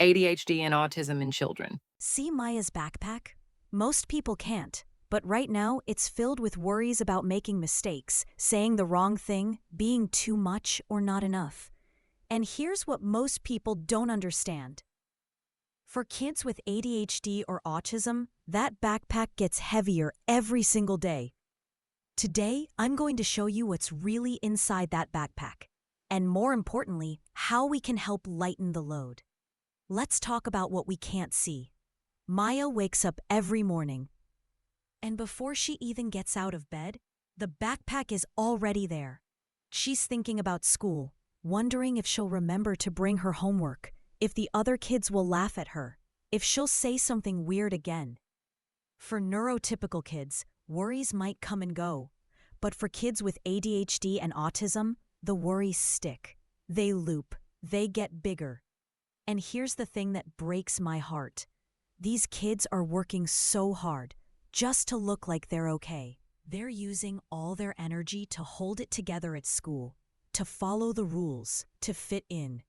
ADHD and autism in children. See Maya's backpack? Most people can't, but right now it's filled with worries about making mistakes, saying the wrong thing, being too much or not enough. And here's what most people don't understand. For kids with ADHD or autism, that backpack gets heavier every single day. Today, I'm going to show you what's really inside that backpack, and more importantly, how we can help lighten the load. Let's talk about what we can't see. Maya wakes up every morning, and before she even gets out of bed, the backpack is already there. She's thinking about school, wondering if she'll remember to bring her homework, if the other kids will laugh at her, if she'll say something weird again. For neurotypical kids, worries might come and go, but for kids with ADHD and autism, the worries stick. They loop, they get bigger. And here's the thing that breaks my heart. These kids are working so hard just to look like they're okay. They're using all their energy to hold it together at school, to follow the rules, to fit in.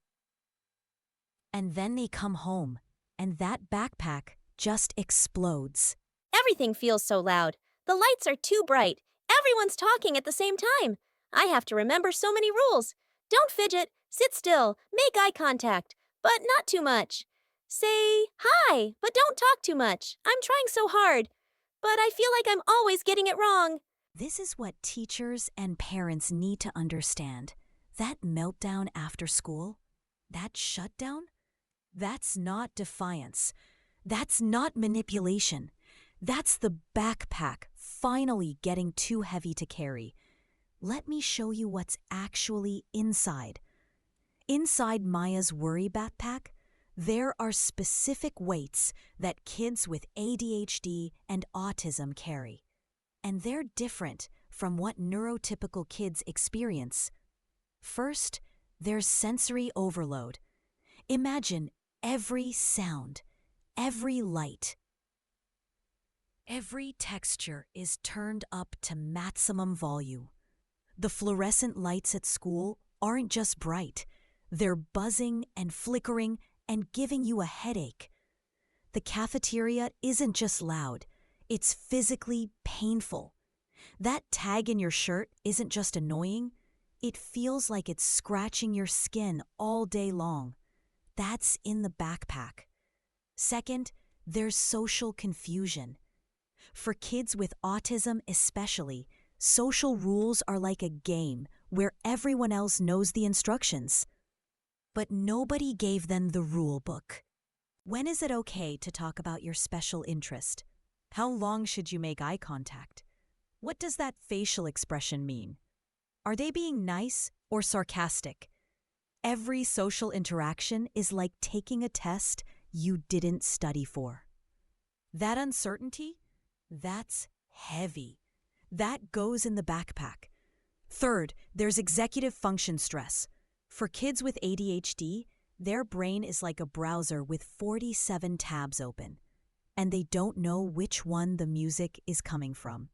And then they come home, and that backpack just explodes. Everything feels so loud. The lights are too bright. Everyone's talking at the same time. I have to remember so many rules. Don't fidget, sit still, make eye contact, but not too much. Say hi, but don't talk too much. I'm trying so hard, but I feel like I'm always getting it wrong. This is what teachers and parents need to understand. That meltdown after school, that shutdown, that's not defiance. That's not manipulation. That's the backpack finally getting too heavy to carry. Let me show you what's actually inside. Inside Maya's worry backpack, there are specific weights that kids with ADHD and autism carry. And they're different from what neurotypical kids experience. First, there's sensory overload. Imagine every sound, every light, every texture is turned up to maximum volume. The fluorescent lights at school aren't just bright. They're buzzing and flickering and giving you a headache. The cafeteria isn't just loud. It's physically painful. That tag in your shirt isn't just annoying. It feels like it's scratching your skin all day long. That's in the backpack. Second, there's social confusion. For kids with autism especially, social rules are like a game where everyone else knows the instructions. But nobody gave them the rule book. When is it okay to talk about your special interest? How long should you make eye contact? What does that facial expression mean? Are they being nice or sarcastic? Every social interaction is like taking a test you didn't study for. That uncertainty, that's heavy. That goes in the backpack. Third, there's executive function stress. For kids with ADHD, their brain is like a browser with 47 tabs open, and they don't know which one the music is coming from.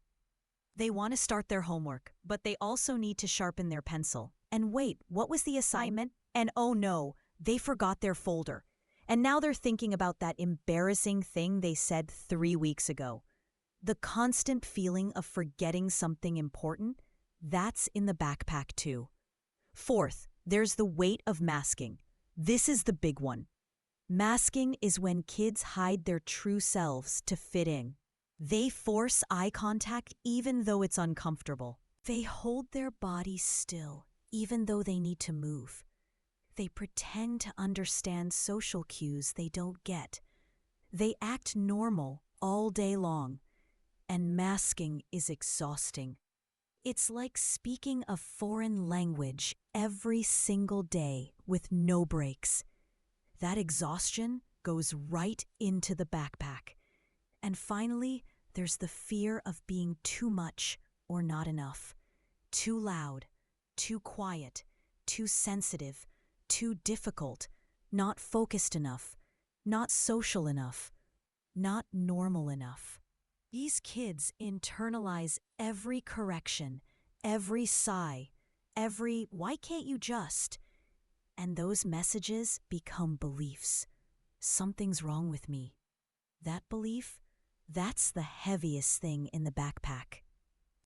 They want to start their homework, but they also need to sharpen their pencil. And wait, what was the assignment? And oh no, they forgot their folder. And now they're thinking about that embarrassing thing they said 3 weeks ago. The constant feeling of forgetting something important, that's in the backpack too. Fourth, there's the weight of masking. This is the big one. Masking is when kids hide their true selves to fit in. They force eye contact even though it's uncomfortable. They hold their bodies still even though they need to move. They pretend to understand social cues they don't get. They act normal all day long, and masking is exhausting. It's like speaking a foreign language every single day with no breaks. That exhaustion goes right into the backpack. And finally, there's the fear of being too much or not enough. Too loud, too quiet, too sensitive, too difficult, not focused enough, not social enough, not normal enough. These kids internalize every correction, every sigh, every "why can't you just?" And those messages become beliefs. something's wrong with me. That belief, that's the heaviest thing in the backpack.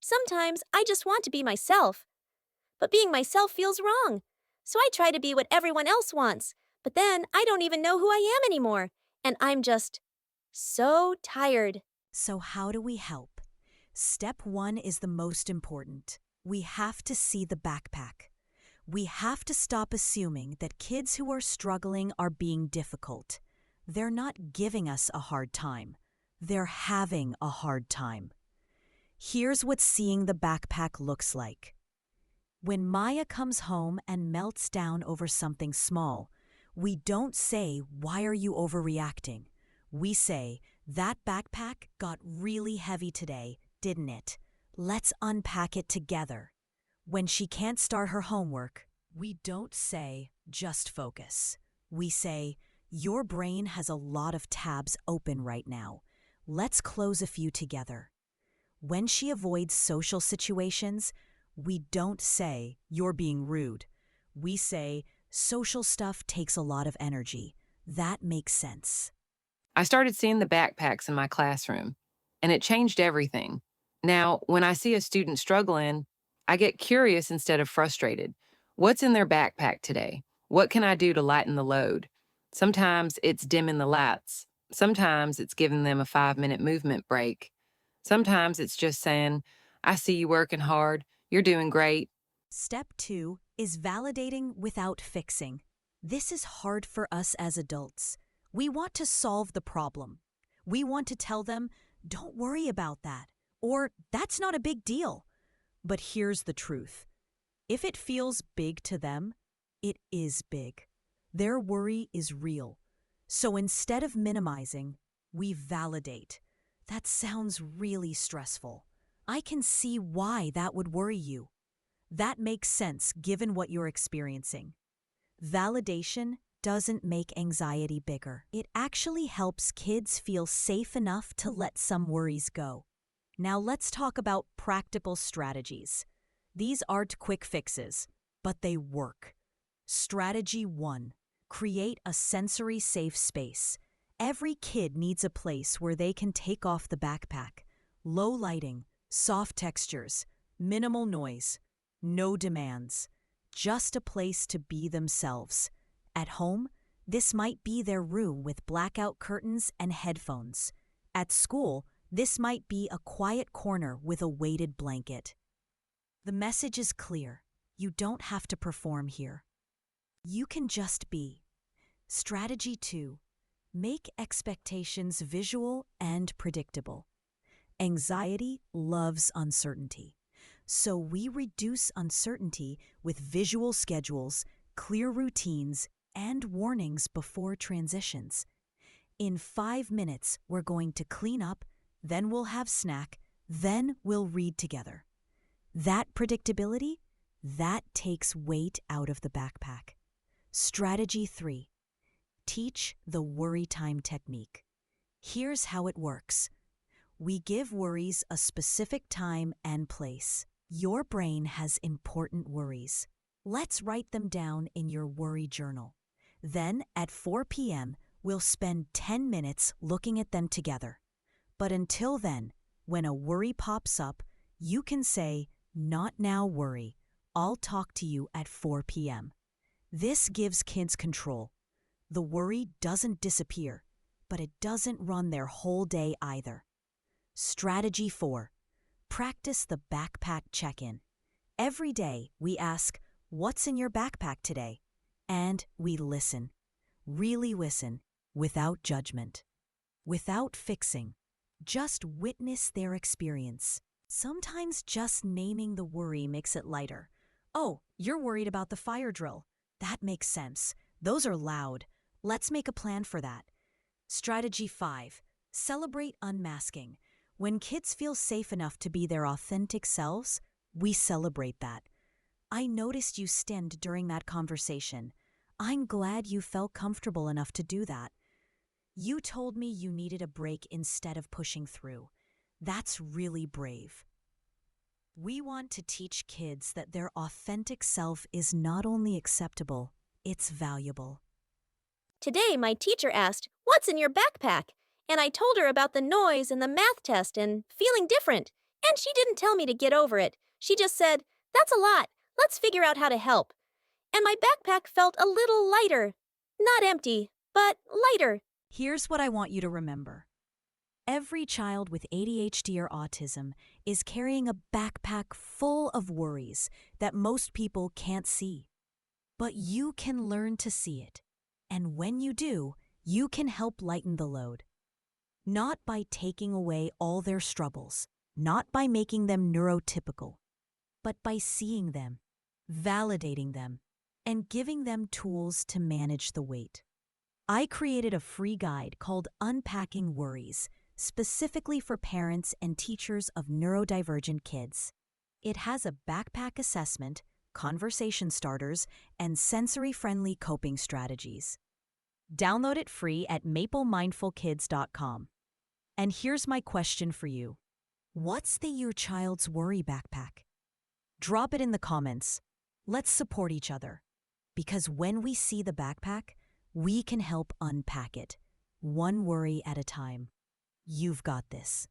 Sometimes I just want to be myself, but being myself feels wrong. So I try to be what everyone else wants, but then I don't even know who I am anymore, and I'm just so tired. So how do we help? Step 1 is the most important. We have to see the backpack. We have to stop assuming that kids who are struggling are being difficult. They're not giving us a hard time. They're having a hard time. Here's what seeing the backpack looks like. When Maya comes home and melts down over something small, we don't say, "Why are you overreacting?" We say, "That backpack got really heavy today, didn't it? Let's unpack it together." When she can't start her homework, we don't say, "Just focus." We say, "Your brain has a lot of tabs open right now. Let's close a few together." When she avoids social situations, we don't say, "You're being rude." We say, "Social stuff takes a lot of energy. That makes sense." I started seeing the backpacks in my classroom, and it changed everything. Now, when I see a student struggling, I get curious instead of frustrated. What's in their backpack today? What can I do to lighten the load? Sometimes it's dimming the lights. Sometimes it's giving them a 5-minute movement break. Sometimes it's just saying, "I see you working hard. You're doing great." Step 2 is validating without fixing. This is hard for us as adults. We want to solve the problem. We want to tell them, "Don't worry about that," or "That's not a big deal." But here's the truth. If it feels big to them, it is big. Their worry is real. So instead of minimizing, we validate. "That sounds really stressful. I can see why that would worry you. That makes sense given what you're experiencing." Validation doesn't make anxiety bigger. It actually helps kids feel safe enough to let some worries go. Now let's talk about practical strategies. These aren't quick fixes, but they work. Strategy 1. Create a sensory safe space. Every kid needs a place where they can take off the backpack. Low lighting, soft textures, minimal noise, no demands. Just a place to be themselves. At home, this might be their room with blackout curtains and headphones. At school, this might be a quiet corner with a weighted blanket. The message is clear. You don't have to perform here. You can just be. Strategy 2. Make expectations visual and predictable. Anxiety loves uncertainty. So we reduce uncertainty with visual schedules, clear routines, and warnings before transitions. In 5 minutes, we're going to clean up, then we'll have snack, then we'll read together. That predictability, that takes weight out of the backpack. Strategy 3. Teach the worry time technique. Here's how it works. We give worries a specific time and place. Your brain has important worries. Let's write them down in your worry journal. Then, at 4 p.m., we'll spend 10 minutes looking at them together. But until then, when a worry pops up, you can say, "Not now, worry. I'll talk to you at 4 p.m." This gives kids control. The worry doesn't disappear, but it doesn't run their whole day either. Strategy 4. Practice the backpack check-in. Every day we ask, "What's in your backpack today?" And we listen. Really listen, without judgment. Without fixing. Just witness their experience. Sometimes just naming the worry makes it lighter. "Oh, you're worried about the fire drill. That makes sense. Those are loud. Let's make a plan for that." Strategy 5. Celebrate unmasking. When kids feel safe enough to be their authentic selves, we celebrate that. "I noticed you stinned during that conversation. I'm glad you felt comfortable enough to do that. You told me you needed a break instead of pushing through. That's really brave." We want to teach kids that their authentic self is not only acceptable, it's valuable. Today, my teacher asked, "What's in your backpack?" And I told her about the noise and the math test and feeling different. And she didn't tell me to get over it. She just said, "That's a lot. Let's figure out how to help." And my backpack felt a little lighter. Not empty, but lighter. Here's what I want you to remember. Every child with ADHD or autism is carrying a backpack full of worries that most people can't see. But you can learn to see it. And when you do, you can help lighten the load. Not by taking away all their struggles, not by making them neurotypical, but by seeing them, validating them, and giving them tools to manage the weight. I created a free guide called Unpacking Worries, specifically for parents and teachers of neurodivergent kids. It has a backpack assessment, conversation starters, and sensory-friendly coping strategies. Download it free at maplemindfulkids.com. And here's my question for you. What's your child's worry backpack? Drop it in the comments. Let's support each other. Because when we see the backpack, we can help unpack it, one worry at a time. You've got this.